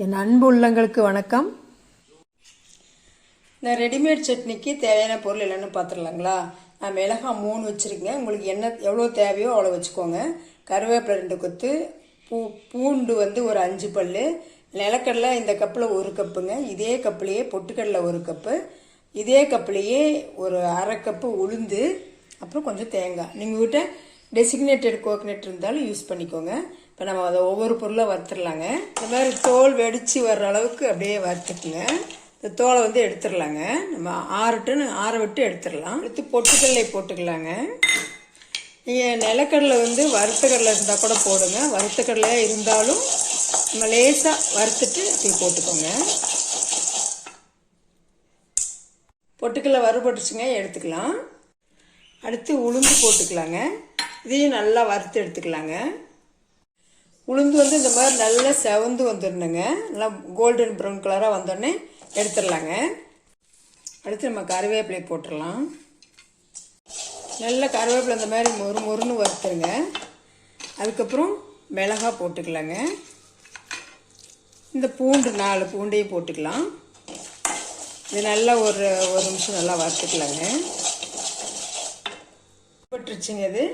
என் அன்பு உள்ளங்களுக்கு வணக்கம். நான் ரெடிமேட் சட்னிக்கு தேவையான பொருள் என்னென்னு பார்த்துடலாங்களா. நான் மிளகாய் 3 வச்சுருக்கேன். உங்களுக்கு என்ன எவ்வளோ தேவையோ அவ்வளோ வச்சுக்கோங்க. கருவேப்பிலை 2 கொத்து, பூண்டு ஒரு 5 பல், நிலக்கடலை இந்த கப்பில் 1 கப்புங்க. இதே கப்புலேயே பொட்டுக்கடலை 1 கப்பு, இதே கப்புலேயே ஒரு 1/2 கப்பு உளுந்து, அப்புறம் கொஞ்சம் தேங்காய். நீங்கள் கிட்ட டெசிக்னேட்டட் கோகனட் இருந்தாலும் யூஸ் பண்ணிக்கோங்க. இப்போ நம்ம அதை ஒவ்வொரு பொருளாக வறுத்துடலாங்க. இந்த மாதிரி தோல் வெடித்து வர்ற அளவுக்கு அப்படியே வறுத்துக்குங்க. இந்த தோலை எடுத்துடலாங்க. நம்ம ஆற விட்டு எடுத்துடலாம். எடுத்து பொட்டுக்கடலை போட்டுக்கலாங்க. நீங்கள் நிலக்கடலை வறுத்த கடலை இருந்தால் கூட போடுங்க. வறுத்த கடலையாக இருந்தாலும் நம்ம லேசாக வறுத்துட்டு அப்படி போட்டுக்கோங்க. பொட்டுக்கடலை வறுபட்டுச்சுங்க, எடுத்துக்கலாம். அடுத்து உளுந்து போட்டுக்கலாங்க. இதையும் நல்லா வறுத்து எடுத்துக்கலாங்க. உளுந்து இந்த மாதிரி நல்லா செவந்து வந்துடணுங்க. நல்லா கோல்டன் ப்ரௌன் கலராக வந்தோடனே எடுத்துடலாங்க. அடுத்து நம்ம கருவேப்பிலை போட்டுடலாம். நல்லா கருவேப்பிலை இந்த மாதிரி மொறுன்னு வறுத்துருங்க. அதுக்கப்புறம் மிளகாய் போட்டுக்கலாங்க. இந்த பூண்டு 4 பூண்டையும் போட்டுக்கலாம். இது நல்லா ஒரு நிமிஷம் நல்லா வறுத்துக்கலாங்க. போட்டுருச்சுங்க. இது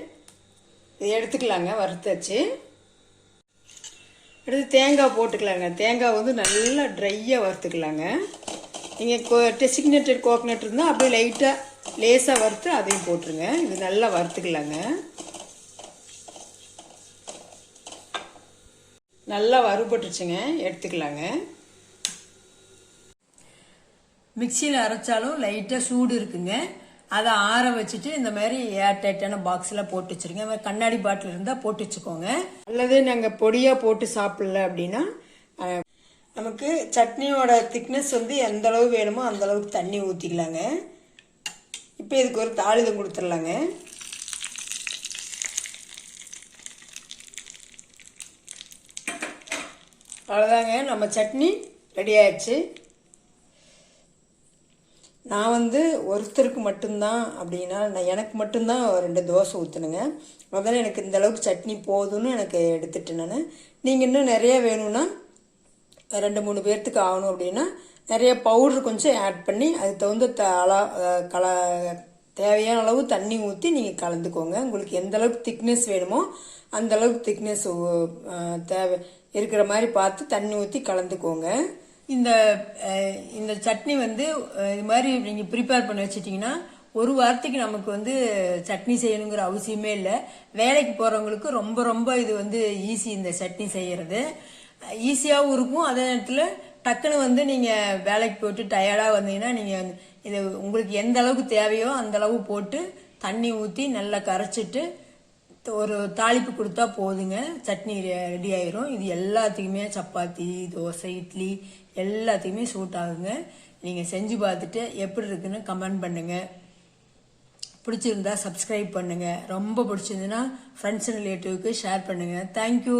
எடுத்துக்கலாங்க, வறுத்தாச்சு. அடுத்து தேங்காய் போட்டுக்கலாங்க. தேங்காய் நல்லா ட்ரையாக வறுத்துக்கலாங்க. நீங்கள் டெசிக்னேட்டட் கோகனட் இருந்தால் அப்படியே லைட்டாக லேசாக வறுத்து அதையும் போட்டுருங்க. இது நல்லா வறுத்துக்கலாங்க. நல்லா வறுபட்டுருச்சுங்க, எடுத்துக்கலாங்க. மிக்சியில் அரைச்சாலும் லைட்டாக சூடு இருக்குங்க. அதை ஆற வச்சுட்டு இந்த மாதிரி ஏர் டைட்டான பாக்ஸில் போட்டு வச்சுருங்க. கண்ணாடி பாட்டில் இருந்தால் போட்டு வச்சுக்கோங்க. அல்லது நாங்கள் பொடியாக போட்டு சாப்பிடல அப்படின்னா நமக்கு சட்னியோட திக்னஸ் எந்த அளவு வேணுமோ அந்த அளவுக்கு தண்ணி ஊற்றிக்கலாங்க. இப்போ இதுக்கு ஒரு தாளிதம் கொடுத்துடலாங்க. அவ்வளோதாங்க, நம்ம சட்னி ரெடி ஆயிடுச்சு. நான் ஒருத்தருக்கு மட்டும்தான் அப்படின்னா எனக்கு மட்டும்தான் 2 தோசை ஊற்றணுங்க. அதனால் எனக்கு இந்த அளவுக்கு சட்னி போதும்னு எனக்கு எடுத்துட்டேன் நான். நீங்கள் இன்னும் நிறைய வேணும்னா 2-3 பேர்த்துக்கு ஆகணும் அப்படின்னா நிறைய பவுட்ரு கொஞ்சம் ஆட் பண்ணி அதுக்கு தகுந்த தேவையான அளவு தண்ணி ஊற்றி நீங்கள் கலந்துக்கோங்க. உங்களுக்கு எந்த அளவுக்கு திக்னஸ் வேணுமோ அந்த அளவுக்கு திக்னஸ் தேவை இருக்கிற மாதிரி பார்த்து தண்ணி ஊற்றி கலந்துக்கோங்க. இந்த சட்னி இது மாதிரி நீங்கள் ப்ரிப்பேர் பண்ணி வச்சிட்டிங்கன்னா ஒரு வாரத்துக்கு நமக்கு சட்னி செய்யணுங்கிற அவசியமே இல்லை. வேலைக்கு போகிறவங்களுக்கு ரொம்ப ரொம்ப இது ஈஸி. இந்த சட்னி செய்கிறது ஈஸியாகவும் இருக்கும். அதே நேரத்தில் டக்குன்னு நீங்கள் வேலைக்கு போட்டு டயர்டாக வந்தீங்கன்னா நீங்கள் இது உங்களுக்கு எந்த அளவுக்கு தேவையோ அந்த அளவு போட்டு தண்ணி ஊற்றி நல்லா கரைச்சிட்டு ஒரு தாளிப்பு கொடுத்தா போதுங்க. சட்னி ரெடி ஆயிரும். இது எல்லாத்துக்குமே சப்பாத்தி, தோசை, இட்லி எல்லாத்துக்குமே சூட் ஆகுங்க. நீங்கள் செஞ்சு பார்த்துட்டு எப்படி இருக்குன்னு கமெண்ட் பண்ணுங்கள். பிடிச்சிருந்தா சப்ஸ்கிரைப் பண்ணுங்கள். ரொம்ப பிடிச்சிருந்துன்னா ஃப்ரெண்ட்ஸ் அண்ட் ரிலேட்டிவ்க்கு ஷேர் பண்ணுங்கள். தேங்க்யூ.